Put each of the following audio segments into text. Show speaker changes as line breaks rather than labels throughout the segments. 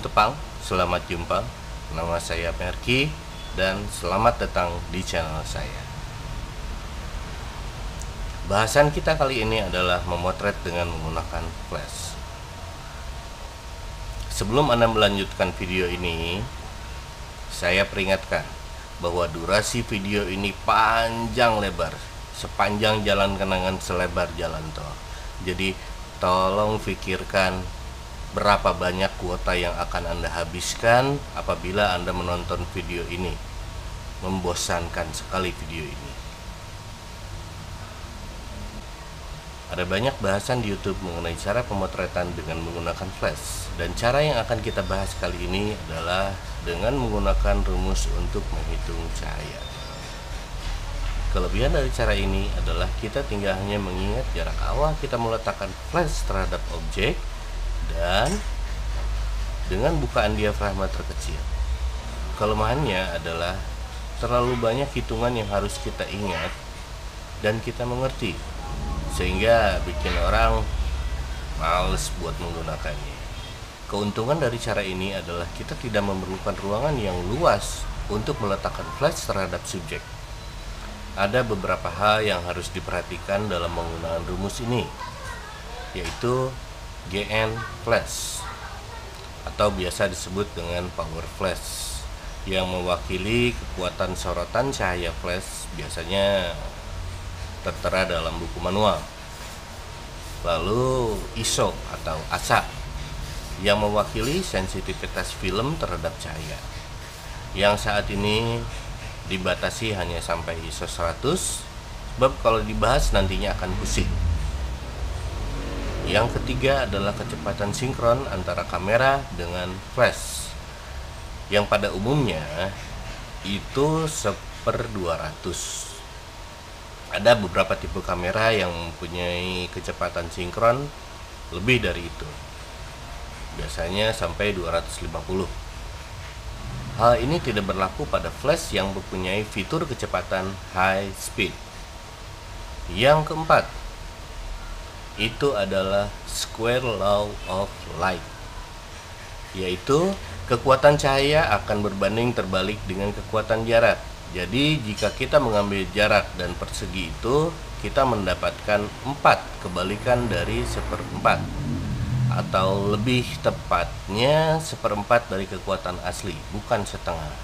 Tepang, selamat jumpa. Nama saya Merky dan selamat datang di channel saya. Bahasan kita kali ini adalah memotret dengan menggunakan flash. Sebelum Anda melanjutkan video ini, saya peringatkan bahwa durasi video ini panjang lebar, sepanjang jalan kenangan, selebar jalan tol. Jadi tolong pikirkan berapa banyak kuota yang akan Anda habiskan apabila Anda menonton video ini. Membosankan sekali video ini. Ada banyak bahasan di YouTube mengenai cara pemotretan dengan menggunakan flash, dan cara yang akan kita bahas kali ini adalah dengan menggunakan rumus untuk menghitung cahaya. Kelebihan dari cara ini adalah kita tinggal hanya mengingat jarak awal kita meletakkan flash terhadap objek dan dengan bukaan diafragma terkecil. Kelemahannya adalah terlalu banyak hitungan yang harus kita ingat dan kita mengerti, sehingga bikin orang males buat menggunakannya. Keuntungan dari cara ini adalah kita tidak memerlukan ruangan yang luas untuk meletakkan flash terhadap subjek. Ada beberapa hal yang harus diperhatikan dalam menggunakan rumus ini, yaitu GN flash atau biasa disebut dengan power flash, yang mewakili kekuatan sorotan cahaya flash, biasanya tertera dalam buku manual. Lalu ISO atau ASA yang mewakili sensitivitas film terhadap cahaya, yang saat ini dibatasi hanya sampai ISO 100, sebab kalau dibahas nantinya akan pusing. Yang ketiga adalah kecepatan sinkron antara kamera dengan flash, yang pada umumnya itu 1/200. Ada beberapa tipe kamera yang mempunyai kecepatan sinkron lebih dari itu, biasanya sampai 250. Hal ini tidak berlaku pada flash yang mempunyai fitur kecepatan high speed. Yang keempat, itu adalah square law of light, yaitu kekuatan cahaya akan berbanding terbalik dengan kekuatan jarak. Jadi jika kita mengambil jarak dan persegi itu, kita mendapatkan 4 kebalikan dari 1/4, atau lebih tepatnya 1/4 dari kekuatan asli, bukan setengah.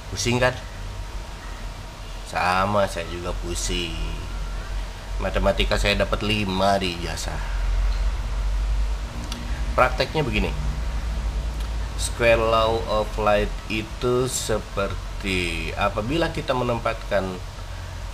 Pusing kan? Sama, saya juga pusing. Matematika saya dapat 5 di ijazah. Prakteknya begini. Square law of light itu seperti apabila kita menempatkan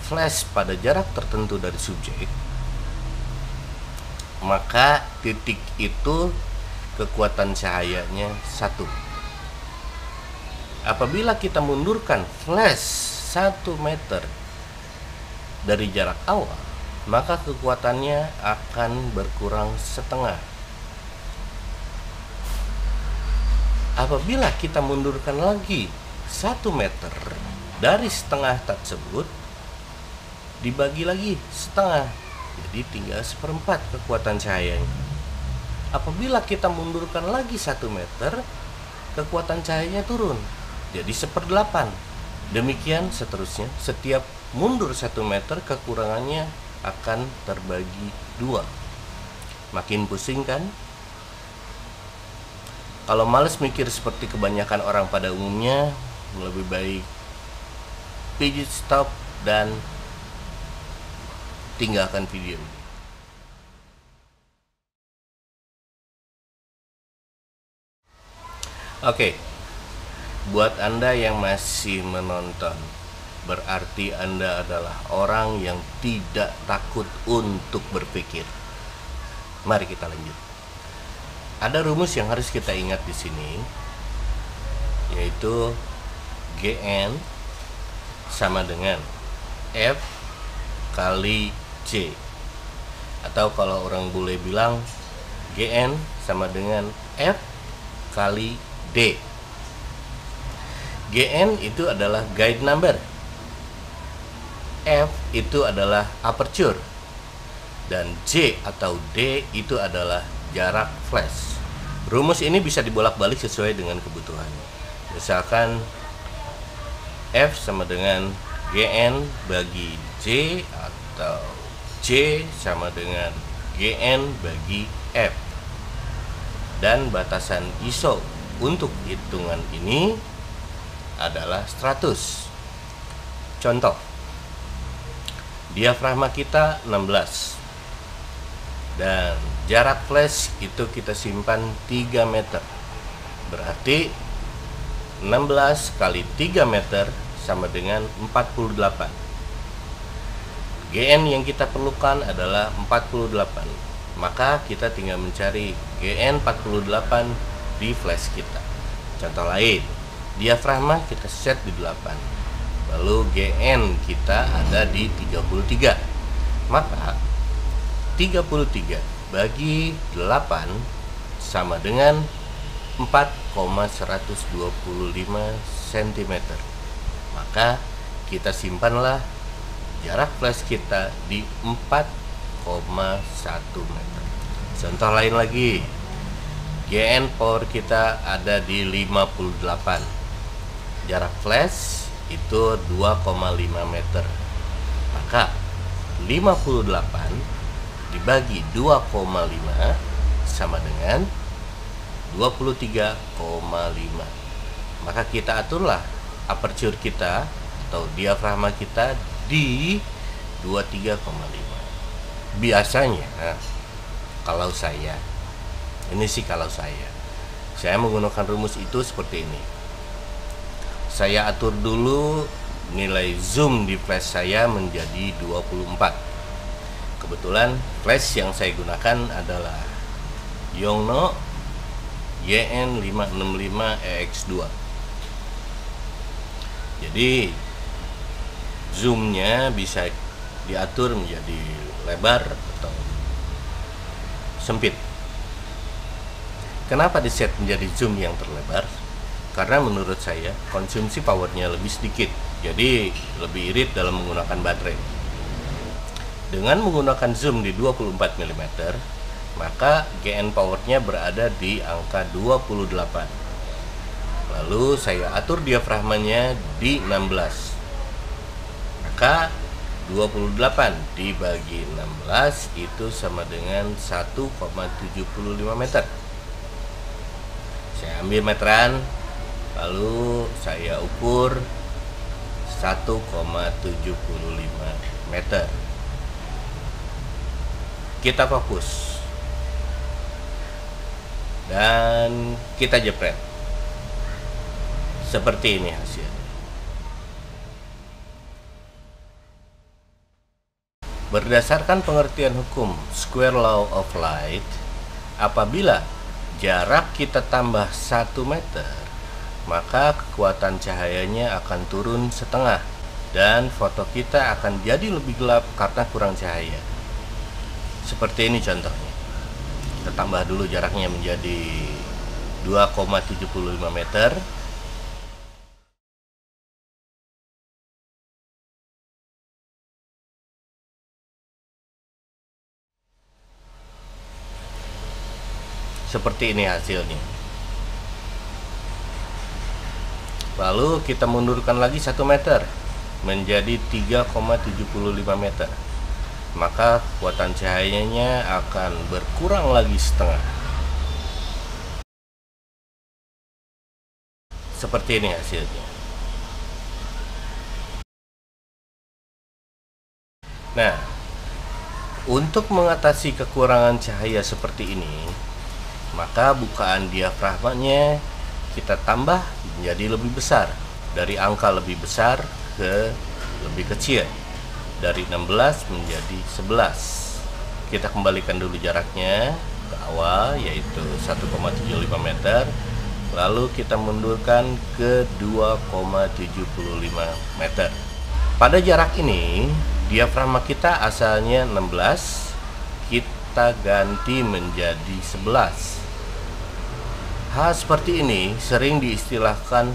flash pada jarak tertentu dari subjek, maka titik itu kekuatan cahayanya 1. Apabila kita mundurkan flash 1 meter dari jarak awal, maka kekuatannya akan berkurang setengah. Apabila kita mundurkan lagi 1 meter dari setengah tersebut, dibagi lagi setengah, jadi tinggal 1/4 kekuatan cahayanya. Apabila kita mundurkan lagi 1 meter, kekuatan cahayanya turun, jadi 1/8. Demikian seterusnya, setiap mundur 1 meter kekurangannya akan terbagi 2. Makin pusing kan? Kalau males mikir seperti kebanyakan orang pada umumnya, lebih baik pijit stop dan tinggalkan video ini. Oke, buat Anda yang masih menonton, berarti Anda adalah orang yang tidak takut untuk berpikir. Mari kita lanjut. Ada rumus yang harus kita ingat di sini, yaitu GN sama dengan F kali C, atau kalau orang bule bilang GN sama dengan F kali D. GN itu adalah guide number, F itu adalah aperture, dan J atau D itu adalah jarak flash. Rumus ini bisa dibolak-balik sesuai dengan kebutuhan. Misalkan F sama dengan GN bagi J, atau J sama dengan GN bagi F. Dan batasan ISO untuk hitungan ini adalah 100. Contoh, diafragma kita 16 dan jarak flash itu kita simpan 3 meter. Berarti 16 kali 3 meter sama dengan 48. GN yang kita perlukan adalah 48. Maka kita tinggal mencari GN 48 di flash kita. Contoh lain, diafragma kita set di 8. Lalu GN kita ada di 33. Maka 33 bagi 8 sama dengan 4,125 cm. Maka kita simpanlah jarak flash kita di 4,1 meter. Contoh lain lagi, GN power kita ada di 58. Jarak flash itu 2,5 meter. Maka 58 dibagi 2,5 sama dengan 23,5. Maka kita aturlah aperture kita atau diafragma kita di 23,5. Biasanya kalau saya menggunakan rumus itu seperti ini. Saya atur dulu nilai zoom di flash saya menjadi 24. Kebetulan flash yang saya gunakan adalah Yongnuo YN565EX2. Jadi zoomnya bisa diatur menjadi lebar atau sempit. Kenapa di set menjadi zoom yang terlebar? Karena menurut saya konsumsi powernya lebih sedikit, jadi lebih irit dalam menggunakan baterai. Dengan menggunakan zoom di 24 mm, maka GN powernya berada di angka 28. Lalu saya atur diafragmanya di 16. Maka 28 dibagi 16 itu sama dengan 1,75 meter. Saya ambil meteran, lalu saya ukur 1,75 meter. Kita fokus dan kita jepret. Seperti ini hasilnya. Berdasarkan pengertian hukum Square Law of Light, apabila jarak kita tambah 1 meter, maka kekuatan cahayanya akan turun setengah dan foto kita akan jadi lebih gelap karena kurang cahaya. Seperti ini contohnya. Kita tambah dulu jaraknya menjadi 2,75 meter. Seperti ini hasilnya. Lalu kita mundurkan lagi 1 meter menjadi 3,75 meter. Maka kekuatan cahayanya akan berkurang lagi setengah. Seperti ini hasilnya. Nah, untuk mengatasi kekurangan cahaya seperti ini, maka bukaan diafragmanya kita tambah menjadi lebih besar, dari angka lebih besar ke lebih kecil, dari 16 menjadi 11. Kita kembalikan dulu jaraknya ke awal, yaitu 1,75 meter. Lalu kita mundurkan ke 2,75 meter. Pada jarak ini diafragma kita asalnya 16, kita ganti menjadi 11. Hal seperti ini sering diistilahkan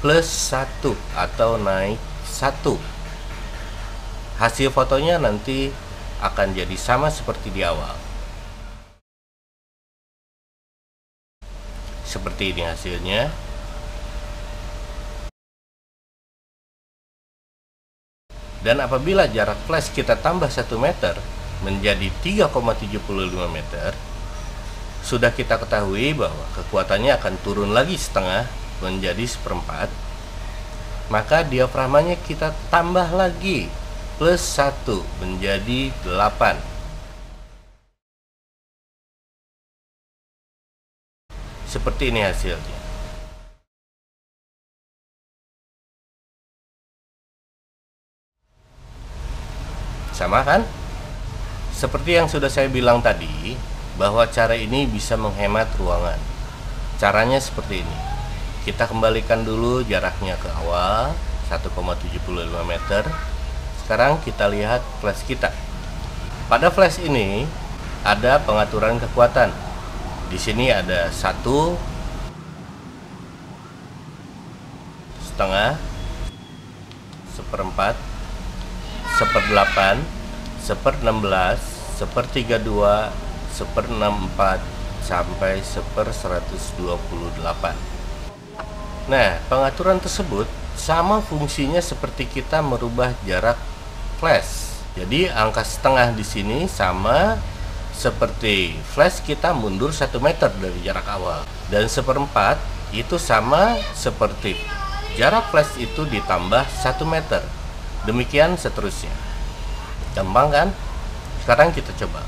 plus 1 atau naik 1. Hasil fotonya nanti akan jadi sama seperti di awal. Seperti ini hasilnya. Dan apabila jarak flash kita tambah 1 meter menjadi 3,75 meter, sudah kita ketahui bahwa kekuatannya akan turun lagi setengah menjadi 1/4. Maka diafragmanya kita tambah lagi plus 1 menjadi 8. Seperti ini hasilnya. Sama kan? Seperti yang sudah saya bilang tadi, bahwa cara ini bisa menghemat ruangan. Caranya seperti ini. Kita kembalikan dulu jaraknya ke awal, 1,75 meter. Sekarang kita lihat flash kita. Pada flash ini ada pengaturan kekuatan. Di sini ada 1,5, 1/4, 1/8, 1/16, 1/32, 1/64 sampai 1/128. Nah, pengaturan tersebut sama fungsinya seperti kita merubah jarak flash. Jadi angka setengah di sini sama seperti flash kita mundur 1 meter dari jarak awal, dan 1/4 itu sama seperti jarak flash itu ditambah 1 meter. Demikian seterusnya. Gampang kan? Sekarang kita coba.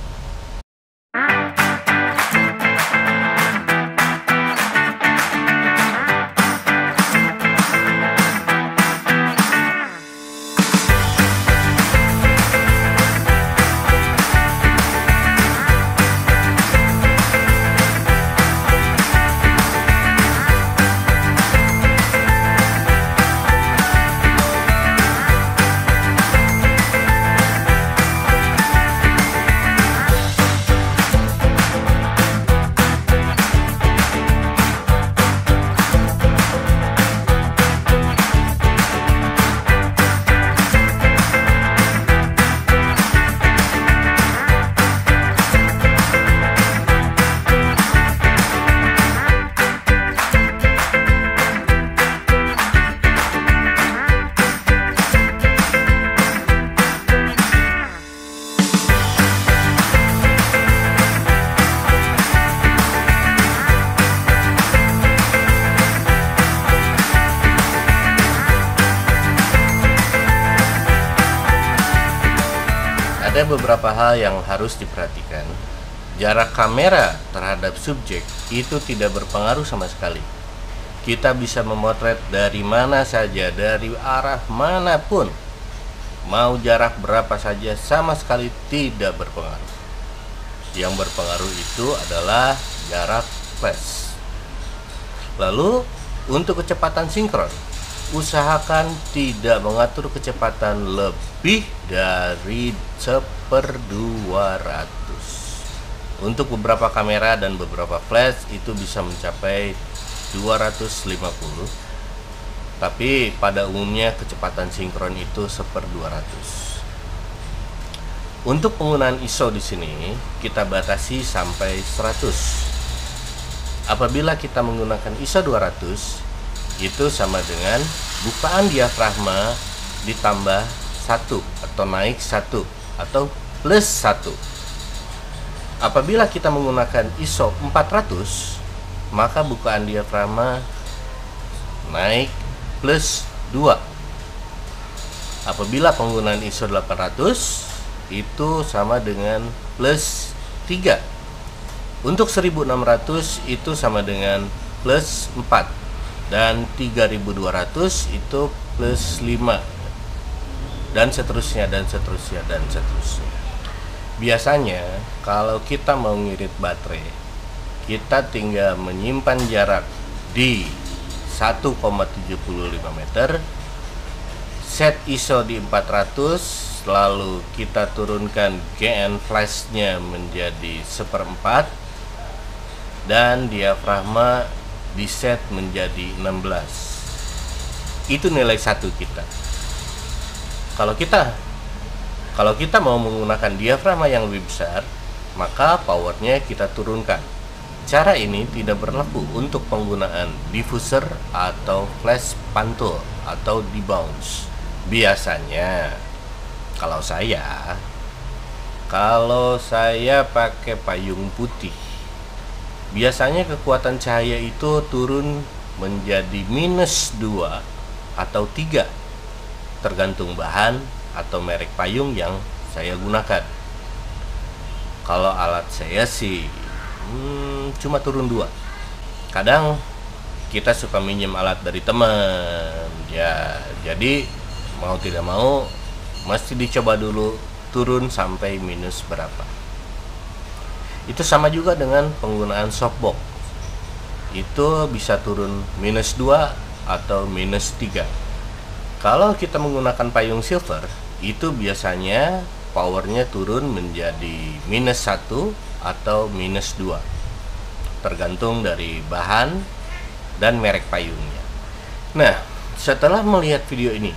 Ada beberapa hal yang harus diperhatikan. Jarak kamera terhadap subjek itu tidak berpengaruh sama sekali. Kita bisa memotret dari mana saja, dari arah manapun. Mau jarak berapa saja, sama sekali tidak berpengaruh. Yang berpengaruh itu adalah jarak flash. Lalu, untuk kecepatan sinkron, usahakan tidak mengatur kecepatan lebih dari 1/200. Untuk beberapa kamera dan beberapa flash itu bisa mencapai 250, tapi pada umumnya kecepatan sinkron itu 1/200. Untuk penggunaan ISO di sini kita batasi sampai 100. Apabila kita menggunakan ISO 200, itu sama dengan bukaan diafragma ditambah 1 atau naik 1 atau plus 1. Apabila kita menggunakan ISO 400, maka bukaan diafragma naik plus 2. Apabila penggunaan ISO 800, itu sama dengan plus 3. Untuk 1600 itu sama dengan plus 4. Dan 3200 itu plus 5, dan seterusnya dan seterusnya dan seterusnya. Biasanya kalau kita mau ngirit baterai, kita tinggal menyimpan jarak di 1,75 meter, set ISO di 400, lalu kita turunkan GN flashnya menjadi 1/4, dan diafragma di set menjadi 16. Itu nilai 1 kita. Kalau kita mau menggunakan diafragma yang lebih besar, maka powernya kita turunkan. Cara ini tidak berlaku untuk penggunaan diffuser atau flash pantul atau debounce. Biasanya kalau saya pakai payung putih, biasanya kekuatan cahaya itu turun menjadi -2 atau 3, tergantung bahan atau merek payung yang saya gunakan. Kalau alat saya sih cuma turun 2. Kadang kita suka minjem alat dari teman ya, jadi mau tidak mau mesti dicoba dulu turun sampai minus berapa. Itu sama juga dengan penggunaan softbox, itu bisa turun -2 atau -3. Kalau kita menggunakan payung silver, itu biasanya powernya turun menjadi -1 atau -2, tergantung dari bahan dan merek payungnya. Nah, setelah melihat video ini,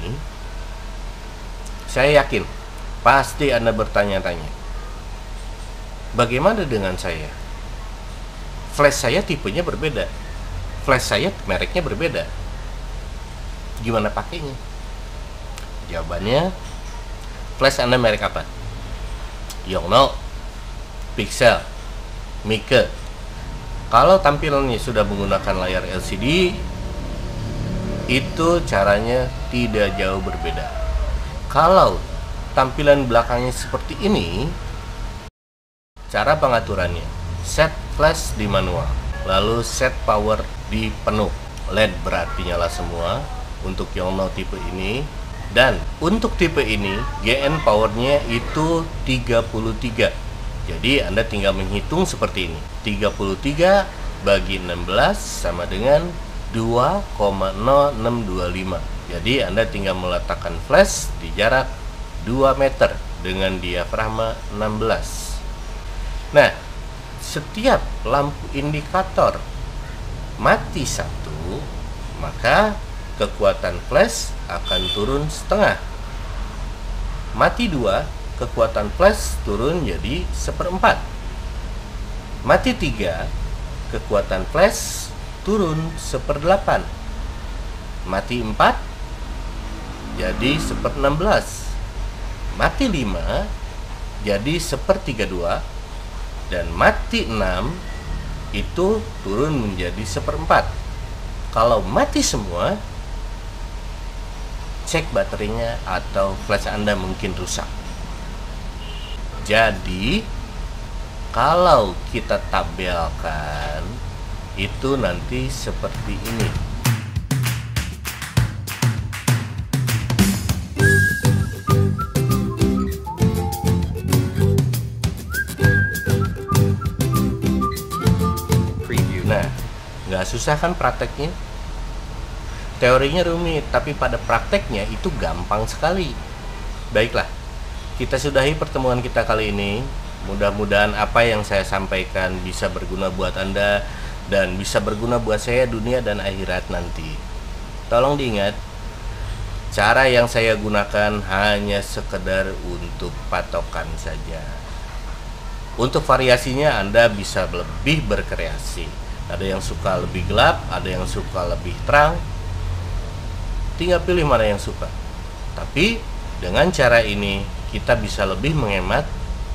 saya yakin pasti Anda bertanya-tanya, bagaimana dengan saya? Flash saya tipenya berbeda, flash saya mereknya berbeda, gimana pakainya? Jawabannya, flash Anda merek apa? Yongnuo, Pixel, Mieke. Kalau tampilannya sudah menggunakan layar LCD, itu caranya tidak jauh berbeda. Kalau tampilan belakangnya seperti ini, cara pengaturannya, set flash di manual, lalu set power di penuh. LED berarti nyala semua untuk Yongnuo tipe ini. Dan untuk tipe ini, GN powernya itu 33. Jadi Anda tinggal menghitung seperti ini, 33 bagi 16 sama dengan 2,0625. Jadi Anda tinggal meletakkan flash di jarak 2 meter dengan diafragma 16. Nah, setiap lampu indikator mati 1, maka kekuatan flash akan turun setengah. Mati 2, kekuatan flash turun jadi 1/4. Mati 3, kekuatan flash turun 1/8. Mati 4, jadi 1/16. Mati 5, jadi 1/32. Dan mati 6, itu turun menjadi 1/4. Kalau mati semua, cek baterainya atau flash Anda mungkin rusak. Jadi kalau kita tabelkan, itu nanti seperti ini. Nah, nggak susah kan prakteknya? Teorinya rumit, tapi pada prakteknya itu gampang sekali. Baiklah, kita sudahi pertemuan kita kali ini. Mudah-mudahan apa yang saya sampaikan bisa berguna buat Anda dan bisa berguna buat saya dunia dan akhirat nanti. Tolong diingat, cara yang saya gunakan hanya sekedar untuk patokan saja. Untuk variasinya Anda bisa lebih berkreasi. Ada yang suka lebih gelap, ada yang suka lebih terang. Tinggal pilih mana yang suka. Tapi dengan cara ini kita bisa lebih menghemat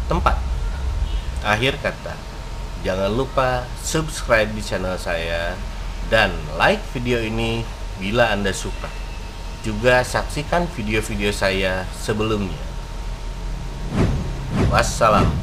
tempat. Akhir kata, jangan lupa subscribe di channel saya dan like video ini bila Anda suka. Juga saksikan video-video saya sebelumnya. Wassalam.